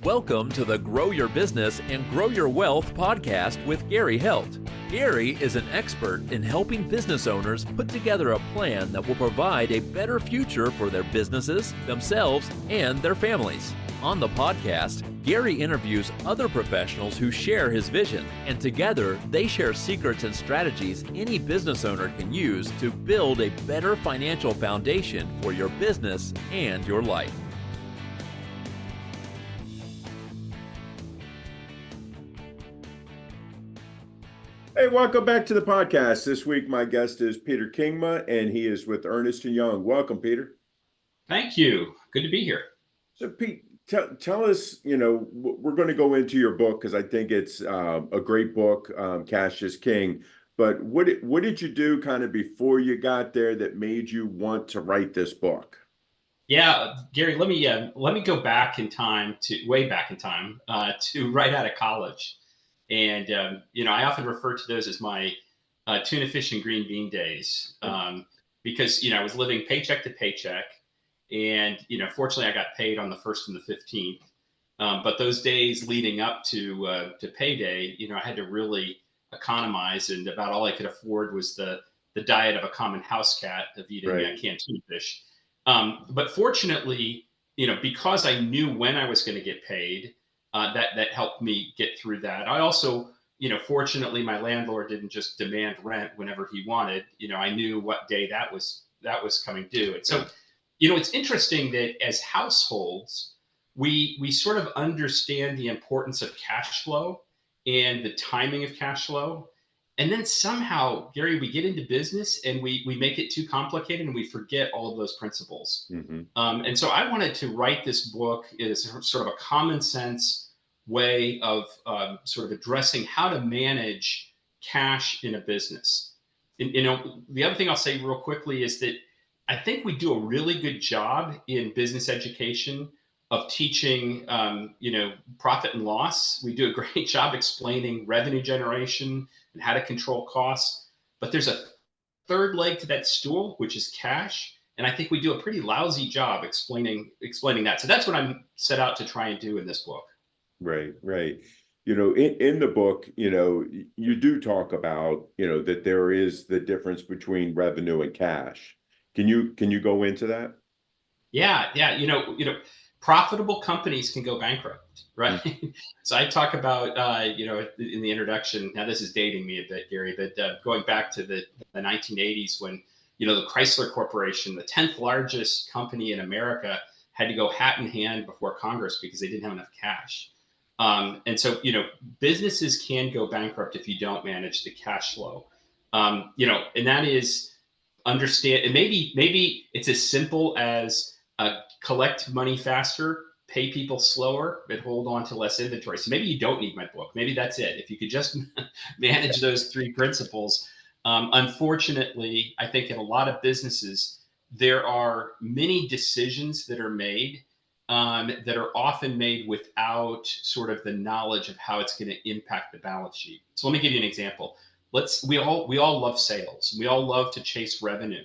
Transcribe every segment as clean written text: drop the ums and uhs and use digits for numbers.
Welcome to the Grow Your Business and Grow Your Wealth podcast with Gary Helt. Gary is an expert in helping business owners put together a plan that will provide a better future for their businesses, themselves, and their families. On the podcast, Gary interviews other professionals who share his vision, and together they share secrets and strategies any business owner can use to build a better financial foundation for your business and your life. Hey, welcome back to the podcast. This week, my guest is Peter Kingma, and he is with Ernest Young. Welcome, Peter. Thank you. Good to be here. So, Pete, tell us, we're going to go into your book because I think it's a great book, Cash is King. But what did you do kind of before you got there that made you want to write this book? Yeah, Gary, let me go back in time way back in time to right out of college. And, I often refer to those as my tuna fish and green bean days because, I was living paycheck to paycheck. And, fortunately, I got paid on the 1st and the 15th. But those days leading up to payday, I had to really economize. And about all I could afford was the diet of a common house cat of eating canned tuna fish. But fortunately, because I knew when I was going to get paid, that helped me get through that. I also, fortunately, my landlord didn't just demand rent whenever he wanted. I knew what day that was coming due. And so, it's interesting that as households, we sort of understand the importance of cash flow and the timing of cash flow. And then somehow, Gary, we get into business and we make it too complicated and we forget all of those principles. Mm-hmm. And so I wanted to write this book as sort of a common sense way of sort of addressing how to manage cash in a business. And, the other thing I'll say real quickly is that I think we do a really good job in business education of teaching, profit and loss. We do a great job explaining revenue generation and how to control costs. But there's a third leg to that stool, which is cash. And I think we do a pretty lousy job explaining that. So that's what I'm set out to try and do in this book. Right. In the book, you do talk about, that there is the difference between revenue and cash. Can you go into that? Yeah. Profitable companies can go bankrupt, right? Mm-hmm. So I talk about, in the introduction, now this is dating me a bit, Gary, but going back to the 1980s when, the Chrysler Corporation, the 10th largest company in America, had to go hat in hand before Congress because they didn't have enough cash. And so, businesses can go bankrupt if you don't manage the cash flow. And that is understand, and maybe it's as simple as collect money faster, pay people slower, but hold on to less inventory. So maybe you don't need my book. Maybe that's it. If you could just manage those three principles. Unfortunately, I think in a lot of businesses, there are many decisions that are made that are often made without sort of the knowledge of how it's going to impact the balance sheet. So let me give you an example. We all love sales. We all love to chase revenue.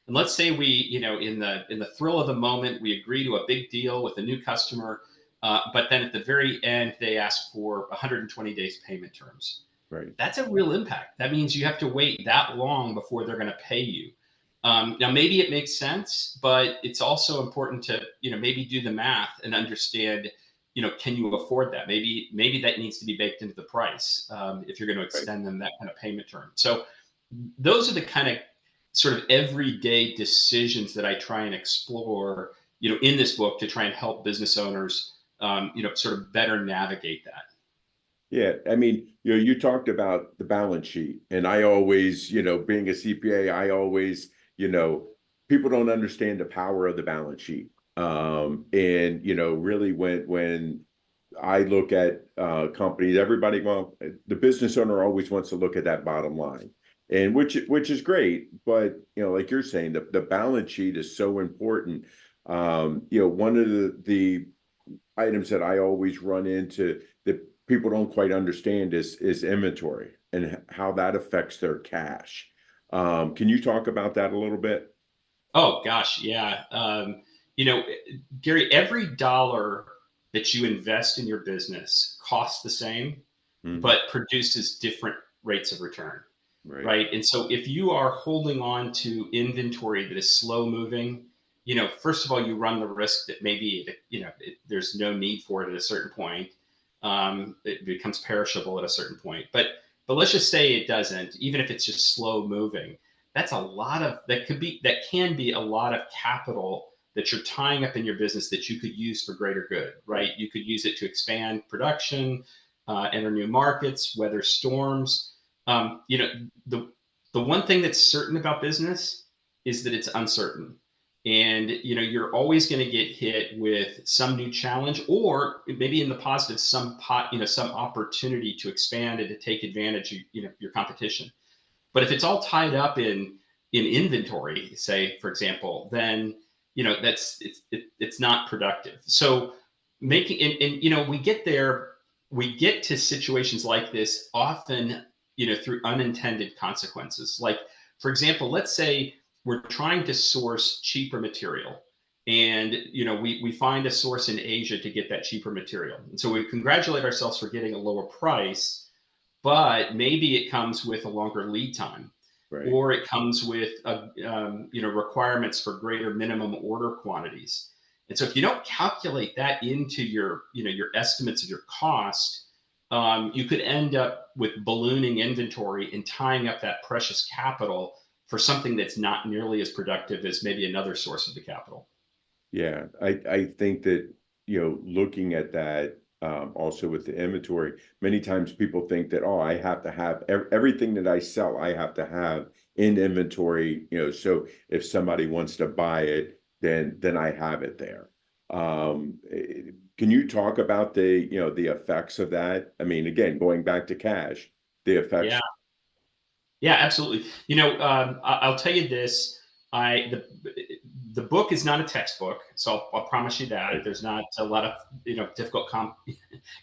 And let's say we, in the thrill of the moment, we agree to a big deal with a new customer, but then at the very end, they ask for 120 days payment terms. Right. That's a real impact. That means you have to wait that long before they're going to pay you. Now, maybe it makes sense, but it's also important to, maybe do the math and understand, can you afford that? Maybe that needs to be baked into the price if you're going to extend them that kind of payment term. So those are the kind of sort of everyday decisions that I try and explore, in this book to try and help business owners, sort of better navigate that. Yeah. I mean, you talked about the balance sheet, and I always, being a CPA, I always, people don't understand the power of the balance sheet. And, really when I look at companies, the business owner always wants to look at that bottom line, and which is great. But, like you're saying, the balance sheet is so important. One of the items that I always run into that people don't quite understand is inventory and how that affects their cash. Can you talk about that a little bit? Oh gosh, yeah. Gary, every dollar that you invest in your business costs the same, Mhm. but produces different rates of return, Right. right? And so if you are holding on to inventory that is slow moving, first of all, you run the risk that maybe, there's no need for it at a certain point. It becomes perishable at a certain point. But let's just say it doesn't, even if it's just slow moving. That's a lot of that can be a lot of capital that you're tying up in your business that you could use for greater good, right? You could use it to expand production, enter new markets, weather storms. The one thing that's certain about business is that it's uncertain, and you're always going to get hit with some new challenge, or maybe in the positive, some opportunity to expand and to take advantage of your competition. But if it's all tied up in inventory, say for example, then it's not productive. So making and we get to situations like this often, through unintended consequences. Like, for example, let's say we're trying to source cheaper material, and we find a source in Asia to get that cheaper material, and so we congratulate ourselves for getting a lower price, but maybe it comes with a longer lead time, Right. or it comes with requirements for greater minimum order quantities. And so if you don't calculate that into your estimates of your cost, you could end up with ballooning inventory and tying up that precious capital for something that's not nearly as productive as maybe another source of the capital. Yeah, I think that, looking at that, also with the inventory, many times people think that, oh, I have to have everything that I sell, I have to have in inventory, so if somebody wants to buy it, then I have it there. Can you talk about the effects of that? I mean, again, going back to cash, the Yeah. effects. Yeah, absolutely. I'll tell you this. The book is not a textbook, so I'll promise you that Right. there's not a lot of difficult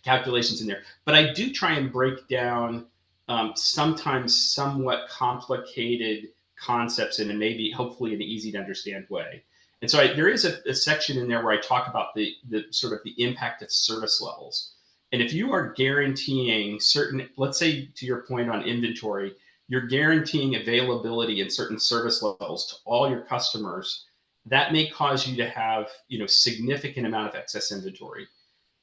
calculations in there. But I do try and break down sometimes somewhat complicated concepts in a maybe hopefully an easy to understand way. And so there is a section in there where I talk about the sort of the impact of service levels. And if you are guaranteeing certain, let's say to your point on inventory, you're guaranteeing availability and certain service levels to all your customers, that may cause you to have significant amount of excess inventory.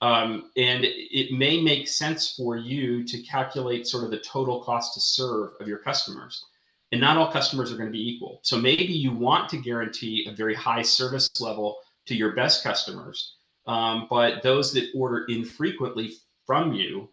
And it may make sense for you to calculate sort of the total cost to serve of your customers. And not all customers are going to be equal. So maybe you want to guarantee a very high service level to your best customers, but those that order infrequently from you,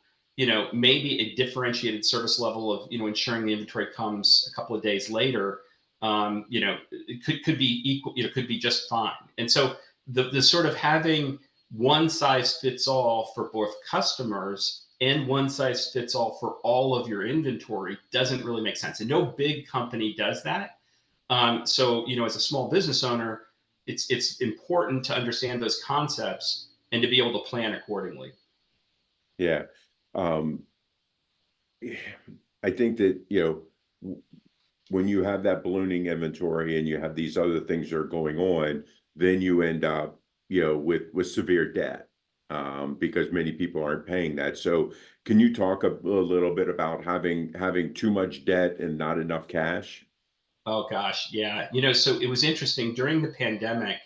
maybe a differentiated service level of, ensuring the inventory comes a couple of days later, it could be equal, could be just fine. And so the sort of having one size fits all for both customers and one size fits all for all of your inventory doesn't really make sense. And no big company does that. So, as a small business owner, it's important to understand those concepts and to be able to plan accordingly. Yeah. Um, I think that, when you have that ballooning inventory and you have these other things that are going on, then you end up, with severe debt, because many people aren't paying that. So can you talk a little bit about having too much debt and not enough cash? Oh gosh, yeah. So it was interesting during the pandemic,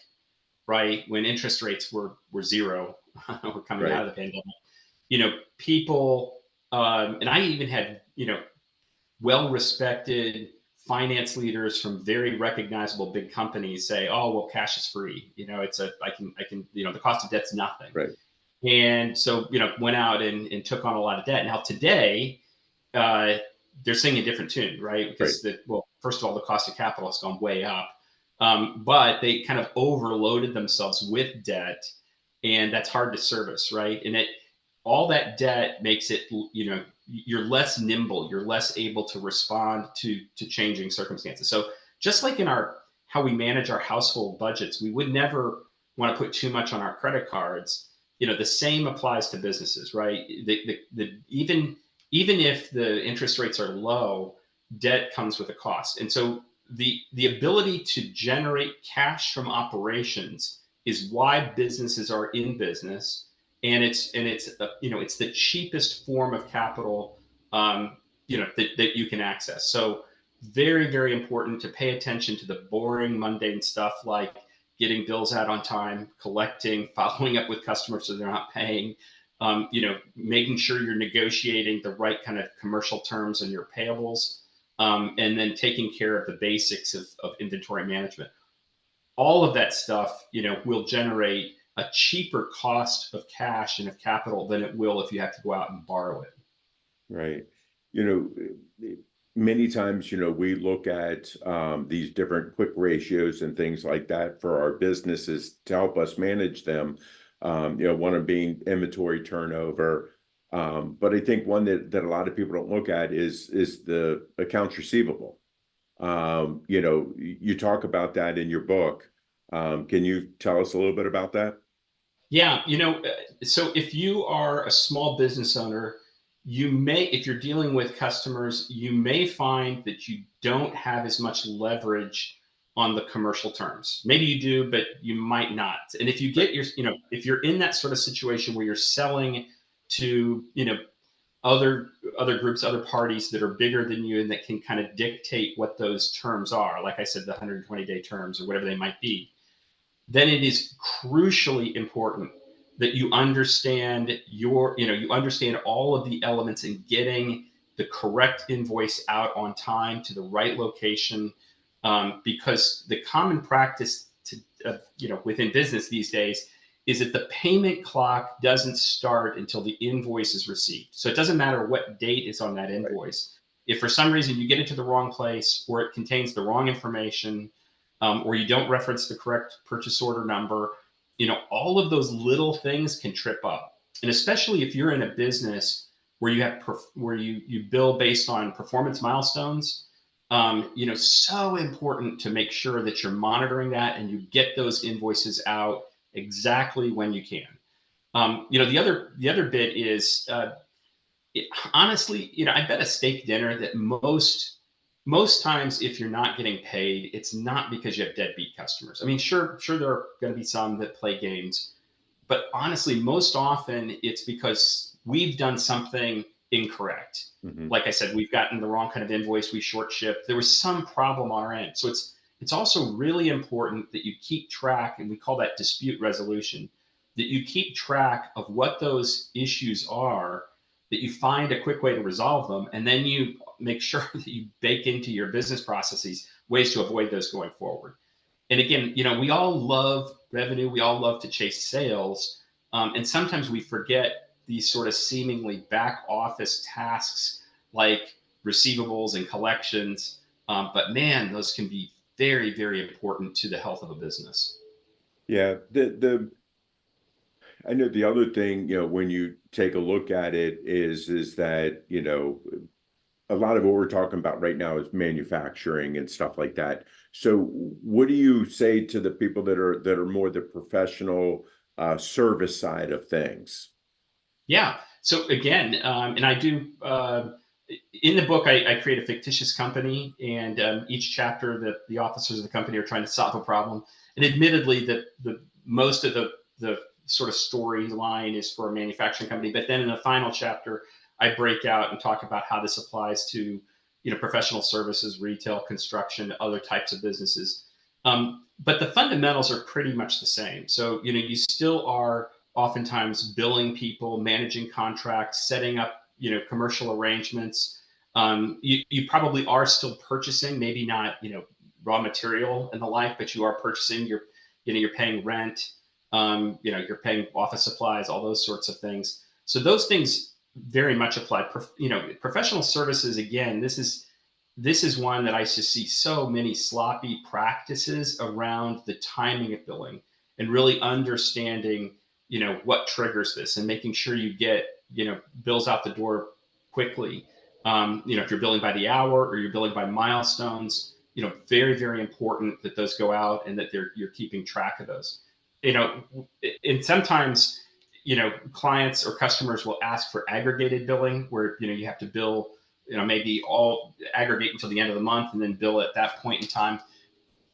right? When interest rates were zero, we're coming Right. out of the pandemic. People, and I even had well-respected finance leaders from very recognizable big companies say, "Oh, well, cash is free. I can, the cost of debt's nothing." Right. And so, went out and took on a lot of debt. Now today, uh, they're singing a different tune, right? Right. Because first of all, the cost of capital has gone way up, but they kind of overloaded themselves with debt, and that's hard to service, right? And all that debt makes it, you're less nimble, you're less able to respond to changing circumstances. So just like in our how we manage our household budgets, we would never want to put too much on our credit cards. The same applies to businesses, right? Even if the interest rates are low, debt comes with a cost. And so the ability to generate cash from operations is why businesses are in business. and it's the cheapest form of capital, that you can access. So very, very important to pay attention to the boring, mundane stuff like getting bills out on time, collecting, following up with customers so they're not paying, making sure you're negotiating the right kind of commercial terms in your payables, and then taking care of the basics of inventory management. All of that stuff, will generate a cheaper cost of cash and of capital than it will if you have to go out and borrow it. Right. You many times, we look at these different quick ratios and things like that for our businesses to help us manage them. One of being inventory turnover. But I think one that a lot of people don't look at is the accounts receivable. You talk about that in your book. Can you tell us a little bit about that? Yeah, so if you are a small business owner, if you're dealing with customers, you may find that you don't have as much leverage on the commercial terms. Maybe you do, but you might not. And if you get if you're in that sort of situation where you're selling to, other groups, other parties that are bigger than you and that can kind of dictate what those terms are, like I said, the 120-day terms or whatever they might be, then it is crucially important that you understand you understand all of the elements in getting the correct invoice out on time to the right location, because the common practice within business these days is that the payment clock doesn't start until the invoice is received. So it doesn't matter what date is on that invoice. If for some reason you get it to the wrong place, or it contains the wrong information, or you don't reference the correct purchase order number, all of those little things can trip up. And especially if you're in a business where you bill based on performance milestones, so important to make sure that you're monitoring that and you get those invoices out exactly when you can. The other bit is, honestly, I bet a steak dinner that most times if you're not getting paid, it's not because you have deadbeat customers. I mean, sure there are going to be some that play games, but honestly, most often it's because we've done something incorrect. Mm-hmm. Like I said, we've gotten the wrong kind of invoice, we short shipped, there was some problem on our end. So it's also really important that you keep track, and we call that dispute resolution, that you keep track of what those issues are, that you find a quick way to resolve them, and then you make sure that you bake into your business processes ways to avoid those going forward. And again, we all love revenue, we all love to chase sales, and sometimes we forget these sort of seemingly back office tasks like receivables and collections. But man, those can be very, very important to the health of a business. Yeah, I know the other thing, when you take a look at it is that, a lot of what we're talking about right now is manufacturing and stuff like that. So what do you say to the people that are more the professional service side of things? Yeah. So again, and I do, in the book, I create a fictitious company, and each chapter that the officers of the company are trying to solve a problem. And admittedly, the most of the sort of storyline is for a manufacturing company. But then in the final chapter, I break out and talk about how this applies to, professional services, retail, construction, other types of businesses. But the fundamentals are pretty much the same. So, you still are oftentimes billing people, managing contracts, setting up, commercial arrangements. You probably are still purchasing, maybe not, raw material and the like, but you are purchasing. You're paying rent. You're paying office supplies, all those sorts of things. So those things very much apply. Professional services, again, this is one that I just see so many sloppy practices around the timing of billing, and really understanding, what triggers this, and making sure you get, bills out the door quickly. If you're billing by the hour or you're billing by milestones, very, very important that those go out and that you're keeping track of those. And sometimes, clients or customers will ask for aggregated billing, where, you have to bill, maybe all aggregate until the end of the month and then bill at that point in time.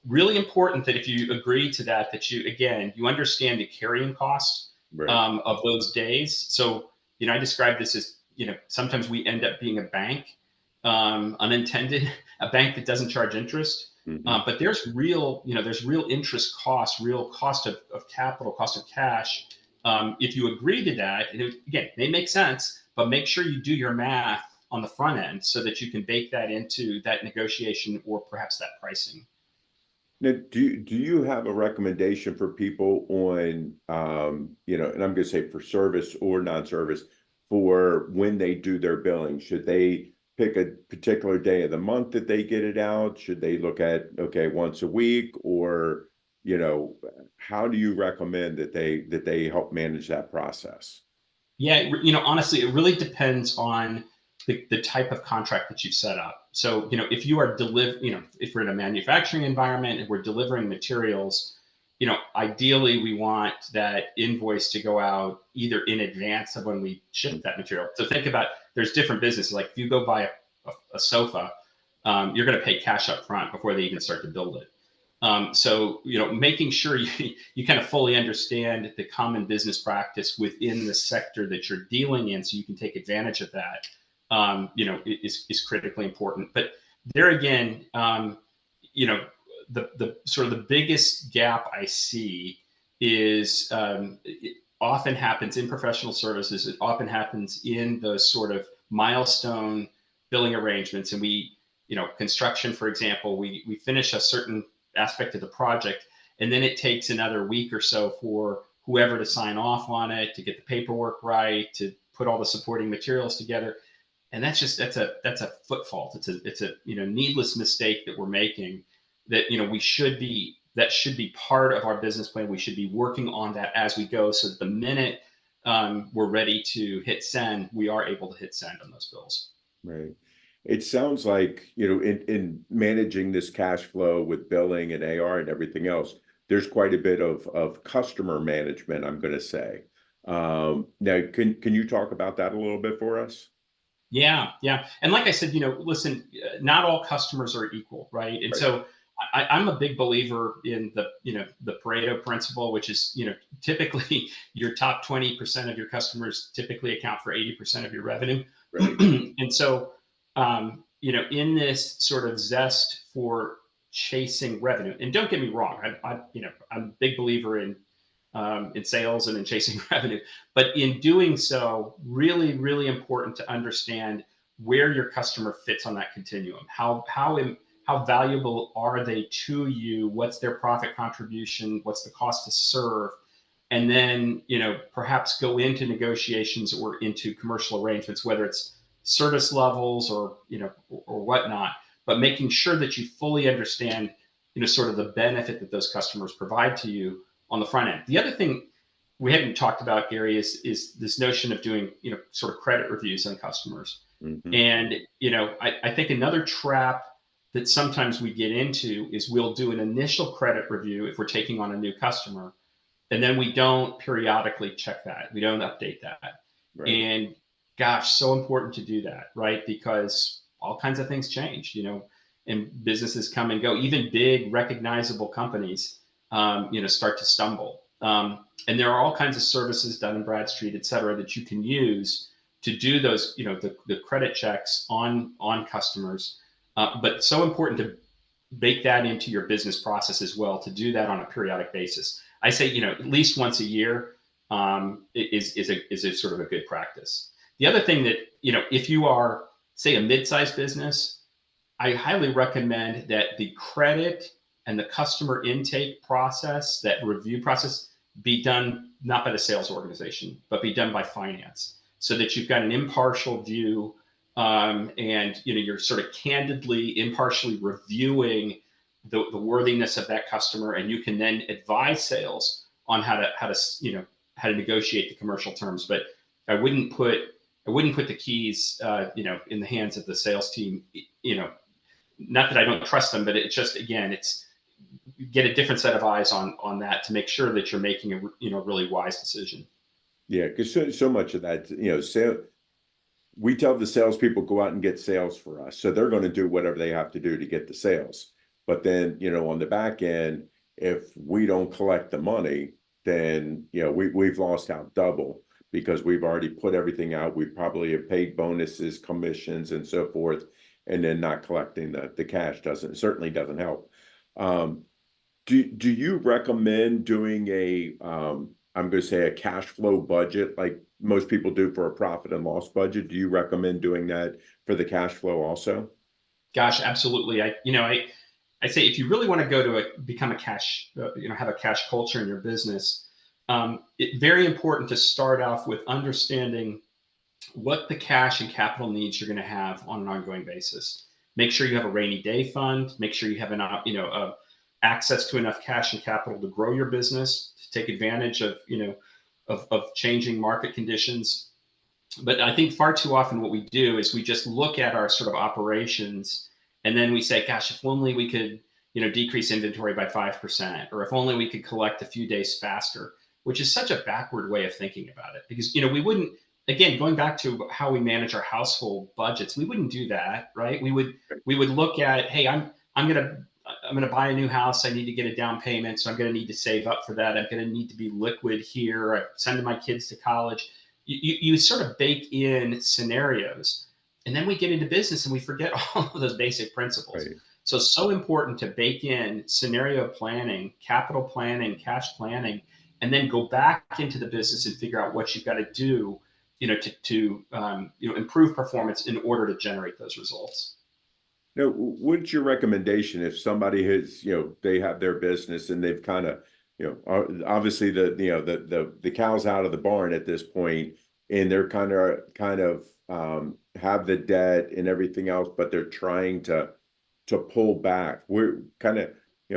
Really important that if you agree to that you understand the carrying cost Right. of those days. So, I describe this as, sometimes we end up being a bank, unintended, a bank that doesn't charge interest. Hmm. But there's real interest costs, real cost of capital, cost of cash. If you agree to that, again, they make sense, but make sure you do your math on the front end so that you can bake that into that negotiation or perhaps that pricing. Now, do you have a recommendation for people on, and I'm going to say for service or non-service, for when they do their billing? Should they pick a particular day of the month that they get it out? Should they look at, okay, once a week, or, how do you recommend that they help manage that process? Yeah, honestly, it really depends on the type of contract that you've set up. So, if you are if we're in a manufacturing environment and we're delivering materials, ideally we want that invoice to go out either in advance of when we ship that material. So think about, there's different businesses. Like if you go buy a sofa, you're going to pay cash up front before they even start to build it. So, making sure you kind of fully understand the common business practice within the sector that you're dealing in so you can take advantage of that, is critically important. But there again, the sort of the biggest gap I see is, it often happens in professional services. It often happens in those sort of milestone billing arrangements. And construction, for example, we finish a certain aspect of the project, and then it takes another week or so for whoever to sign off on it, to get the paperwork right, to put all the supporting materials together. And that's a foot fault. It's a needless mistake that we're making, that that should be part of our business plan. We should be working on that as we go, so that the minute we're ready to hit send, we are able to hit send on those bills. Right. It sounds like, in managing this cash flow with billing and AR and everything else, there's quite a bit of customer management, I'm going to say. Now, can you talk about that a little bit for us? Yeah, yeah. And like I said, listen, not all customers are equal, right? And Right. so I'm a big believer in the Pareto principle, which is, typically your top 20% of your customers typically account for 80% of your revenue. Right. And so, in this sort of zest for chasing revenue, and don't get me wrong, I'm a big believer in sales and in chasing revenue. But in doing so, really, really important to understand where your customer fits on that continuum. How valuable are they to you? What's their profit contribution? What's the cost to serve? And then, perhaps go into negotiations or into commercial arrangements, whether it's service levels or whatnot, but making sure that you fully understand, sort of the benefit that those customers provide to you on the front end. The other thing we hadn't talked about, Gary, is this notion of doing, sort of credit reviews on customers. Hmm. And, I think another trap that sometimes we get into is we'll do an initial credit review if we're taking on a new customer, and then we don't periodically check that. We don't update that. Right. And gosh, so important to do that, right? Because all kinds of things change, and businesses come and go. Even big recognizable companies, start to stumble. And there are all kinds of services, Dun & Bradstreet, et cetera, that you can use to do those, the credit checks on customers. But so important to bake that into your business process as well, to do that on a periodic basis. I say, at least once a year, is a sort of a good practice. The other thing that, if you are, say, a mid-sized business, I highly recommend that the credit and the customer intake process, that review process, be done not by the sales organization, but be done by finance, so that you've got an impartial view, and you're sort of candidly, impartially reviewing the worthiness of that customer, and you can then advise sales on how to negotiate the commercial terms. But I wouldn't put the keys, in the hands of the sales team. Not that I don't trust them, but it's just, again, it's get a different set of eyes on that to make sure that you're making a really wise decision. Yeah, because so much of that, we tell the salespeople go out and get sales for us, so they're going to do whatever they have to do to get the sales. But then, on the back end, if we don't collect the money, then, we've lost out double because we've already put everything out. We probably have paid bonuses, commissions, and so forth, and then not collecting the cash certainly doesn't help. Do you recommend doing I'm going to say a cash flow budget like most people do for a profit and loss budget? Do you recommend doing that for the cash flow also? Gosh, absolutely. I say if you really want to go to become a cash, have a cash culture in your business, it's very important to start off with understanding what the cash and capital needs you're going to have on an ongoing basis. Make sure you have a rainy day fund. Make sure you have access to enough cash and capital to grow your business, to take advantage of of changing market conditions. But I think far too often what we do is we just look at our sort of operations and then we say, gosh, if only we could, decrease inventory by 5%, or if only we could collect a few days faster, which is such a backward way of thinking about it. Because, we wouldn't, again, going back to how we manage our household budgets, we wouldn't do that, right? We would look at, hey, I'm going to buy a new house. I need to get a down payment. So I'm going to need to save up for that. I'm going to need to be liquid here. I'm sending my kids to college. You sort of bake in scenarios, and then we get into business and we forget all of those basic principles. Right. So it's so important to bake in scenario planning, capital planning, cash planning, and then go back into the business and figure out what you've got to do, to improve performance in order to generate those results. Now, what's your recommendation if somebody has, they have their business and they've kind of, obviously the cow's out of the barn at this point, and they're kind of have the debt and everything else, but they're trying to pull back. We're kind of,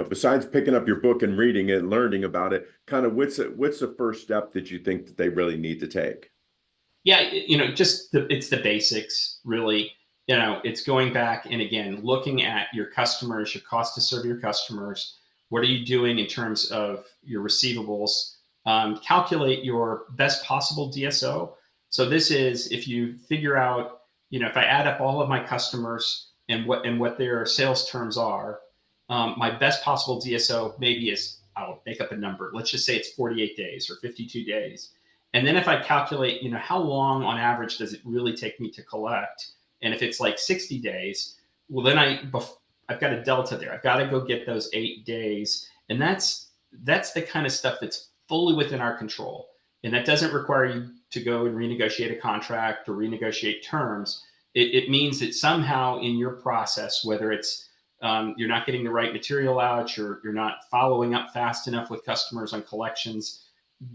besides picking up your book and reading it and learning about it, kind of what's the first step that you think that they really need to take? Yeah, it's the basics, really. It's going back and again, looking at your customers, your cost to serve your customers. What are you doing in terms of your receivables? Calculate your best possible DSO. So this is if you figure out, if I add up all of my customers and what their sales terms are, my best possible DSO maybe is, I'll make up a number. Let's just say it's 48 days or 52 days. And then if I calculate, how long on average does it really take me to collect? And if it's like 60 days, well, then I've got a delta there. I've got to go get those 8 days. And that's the kind of stuff that's fully within our control. And that doesn't require you to go and renegotiate a contract or renegotiate terms. It means that somehow in your process, whether it's you're not getting the right material out, you're not following up fast enough with customers on collections,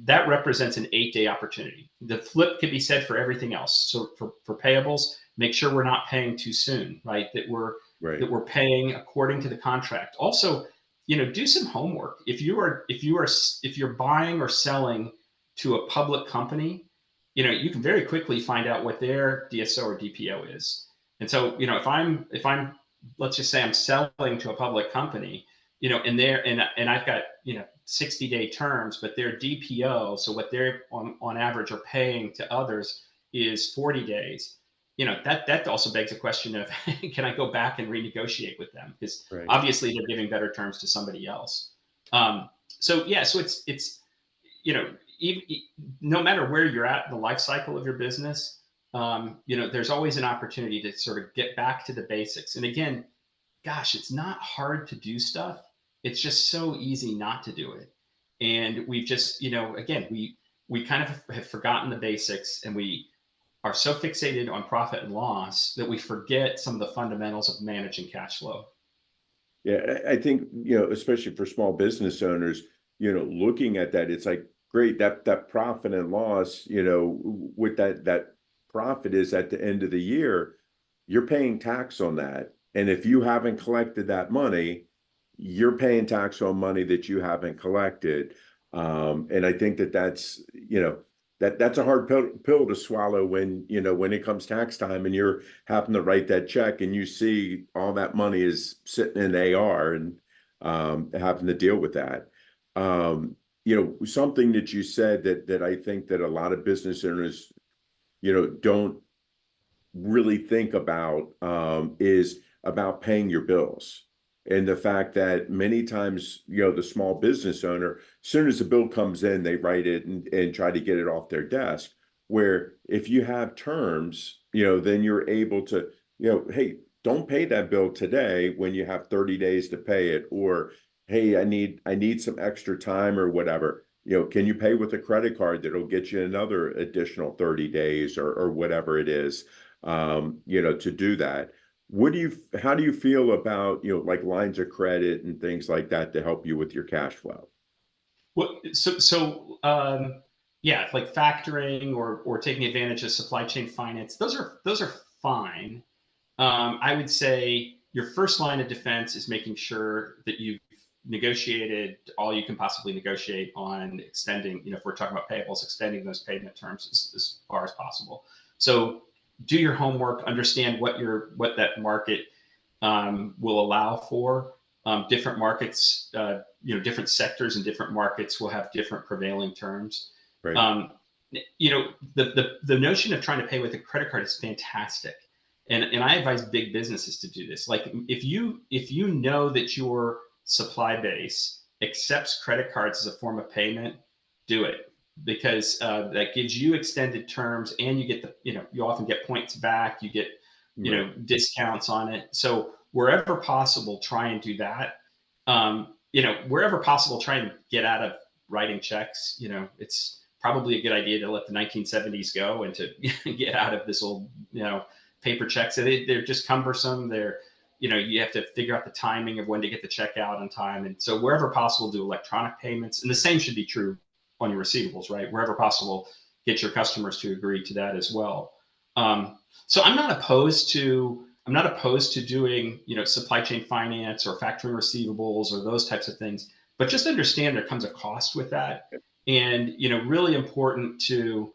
that represents an 8-day opportunity. The flip could be said for everything else. So for payables, make sure we're not paying too soon, right? That we're paying according to the contract. Also, do some homework. If you're buying or selling to a public company, you can very quickly find out what their DSO or DPO is. And so, if I'm let's just say I'm selling to a public company, and I've got 60-day terms, but their DPO, so what they're on average are paying to others, is 40 days. That also begs the question of, can I go back and renegotiate with them? Because obviously they're giving better terms to somebody else. So it's no matter where you're at in the life cycle of your business, there's always an opportunity to sort of get back to the basics. And again, gosh, it's not hard to do stuff. It's just so easy not to do it. And we've just, again, we kind of have forgotten the basics, and we are so fixated on profit and loss that we forget some of the fundamentals of managing cash flow. Yeah, I think, especially for small business owners, looking at that, it's like, great, that profit and loss, with that profit is at the end of the year, you're paying tax on that. And if you haven't collected that money, you're paying tax on money that you haven't collected. And I think that's a hard pill to swallow when it comes tax time and you're having to write that check and you see all that money is sitting in AR and having to deal with that. Something that you said that I think that a lot of business owners, don't really think about is about paying your bills. And the fact that many times, the small business owner, as soon as the bill comes in, they write it and try to get it off their desk. Where if you have terms, then you're able to, hey, don't pay that bill today when you have 30 days to pay it, or hey, I need some extra time or whatever. Can you pay with a credit card that'll get you another additional 30 days or whatever it is, to do that. How do you feel about, like lines of credit and things like that to help you with your cash flow? Well, yeah, like factoring or taking advantage of supply chain finance, those are fine. I would say your first line of defense is making sure that you've negotiated all you can possibly negotiate on extending, if we're talking about payables, extending those payment terms as far as possible. So do your homework, understand what that market will allow for. Different markets, different sectors and different markets will have different prevailing terms. Right. The notion of trying to pay with a credit card is fantastic. And I advise big businesses to do this. Like if you know that your supply base accepts credit cards as a form of payment, do it, because that gives you extended terms, and you get you often get points back, you get discounts on it. So wherever possible, try and do that. Wherever possible, try and get out of writing checks. It's probably a good idea to let the 1970s go and to get out of this old paper checks. They're just cumbersome. You have to figure out the timing of when to get the check out on time. And so wherever possible, do electronic payments. And the same should be true on your receivables, right? Wherever possible, get your customers to agree to that as well. So I'm not opposed to doing, supply chain finance or factoring receivables or those types of things, but just understand there comes a cost with that. And, really important to,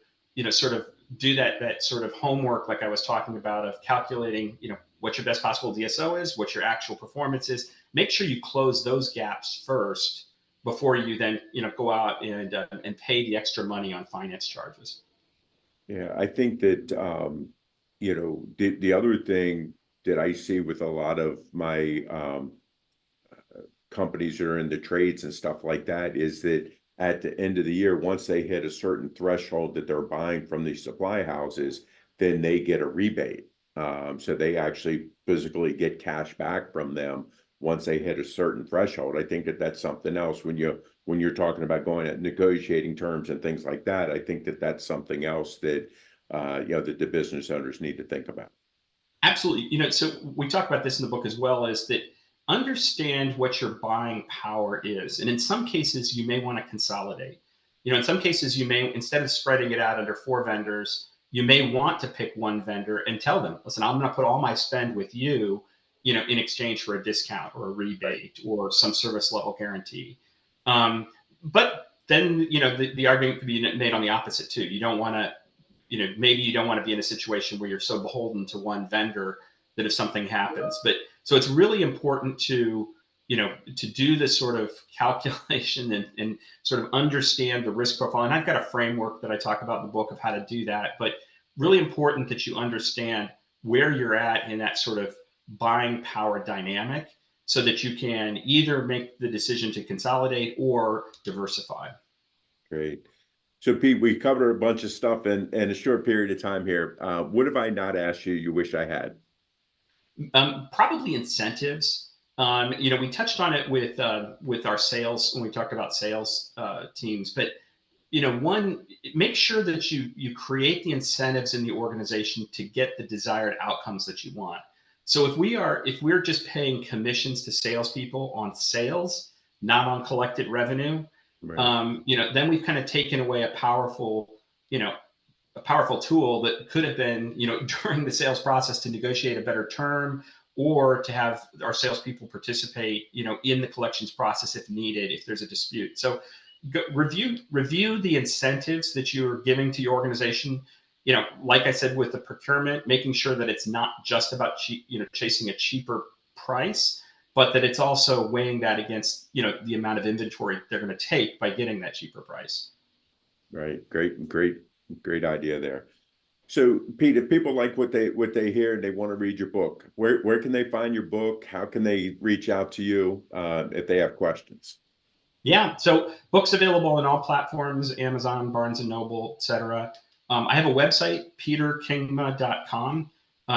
sort of do that sort of homework, like I was talking about, of calculating, what your best possible DSO is, what your actual performance is. Make sure you close those gaps first before you then, go out and pay the extra money on finance charges. Yeah, I think that the other thing that I see with a lot of my companies that are in the trades and stuff like that is that at the end of the year, once they hit a certain threshold that they're buying from these supply houses, then they get a rebate. So they actually physically get cash back from them once they hit a certain threshold. I think that that's something else when you're talking about going at negotiating terms and things like that. I think that that's something else that that the business owners need to think about. Absolutely. So we talk about this in the book as well, is that understand what your buying power is. And in some cases, you may want to consolidate. In some cases, you may, instead of spreading it out under 4 vendors, you may want to pick one vendor and tell them, listen, I'm going to put all my spend with you, in exchange for a discount or a rebate or some service level guarantee. But then, the argument could be made on the opposite too. You don't want to, maybe you don't want to be in a situation where you're so beholden to one vendor that if something happens. But so it's really important to do this sort of calculation and sort of understand the risk profile. And I've got a framework that I talk about in the book of how to do that, but really important that you understand where you're at in that sort of buying power dynamic so that you can either make the decision to consolidate or diversify. Great. So Pete, we covered a bunch of stuff in a short period of time here. What have I not asked you wish I had? Probably incentives. We touched on it with our sales when we talked about sales teams, but one, make sure that you create the incentives in the organization to get the desired outcomes that you want. So if we're just paying commissions to salespeople on sales, not on collected revenue, Right. then we've kind of taken away a powerful tool that could have been, during the sales process to negotiate a better term or to have our salespeople participate, in the collections process if needed, if there's a dispute. So review the incentives that you're giving to your organization. Like I said, with the procurement, making sure that it's not just about chasing a cheaper price, but that it's also weighing that against, the amount of inventory they're going to take by getting that cheaper price. Right. Great idea there. So Pete, if people like what they hear and they want to read your book, where can they find your book? How can they reach out to you if they have questions? Yeah, so books available on all platforms, Amazon, Barnes and Noble, etc. I have a website, peterkingma.com.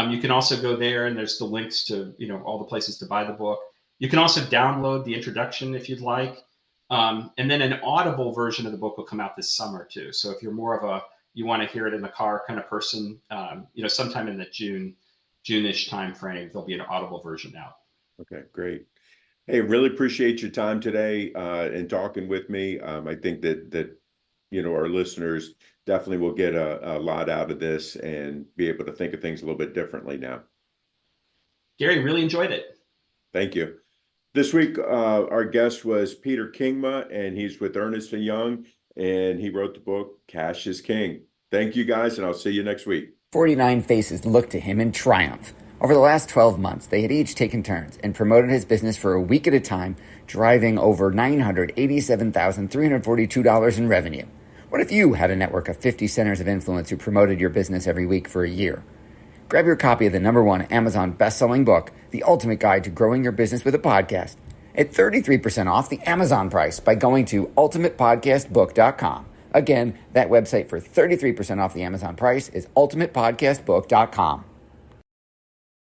You can also go there, and there's the links to all the places to buy the book. You can also download the introduction if you'd like, and then an Audible version of the book will come out this summer too. So if you're more of you want to hear it in the car kind of person, sometime in the June-ish time frame, there'll be an Audible version out. Okay, great. Hey, really appreciate your time today and talking with me. I think that our listeners definitely will get a lot out of this and be able to think of things a little bit differently now. Gary, really enjoyed it. Thank you. This week, our guest was Peter Kingma, and he's with Ernest Young, and he wrote the book, Cash is King. Thank you, guys, and I'll see you next week. 49 faces looked to him in triumph. Over the last 12 months, they had each taken turns and promoted his business for a week at a time, driving over $987,342 in revenue. What if you had a network of 50 centers of influence who promoted your business every week for a year? Grab your copy of the #1 Amazon best-selling book, The Ultimate Guide to Growing Your Business with a Podcast, at 33% off the Amazon price by going to ultimatepodcastbook.com. Again, that website for 33% off the Amazon price is ultimatepodcastbook.com.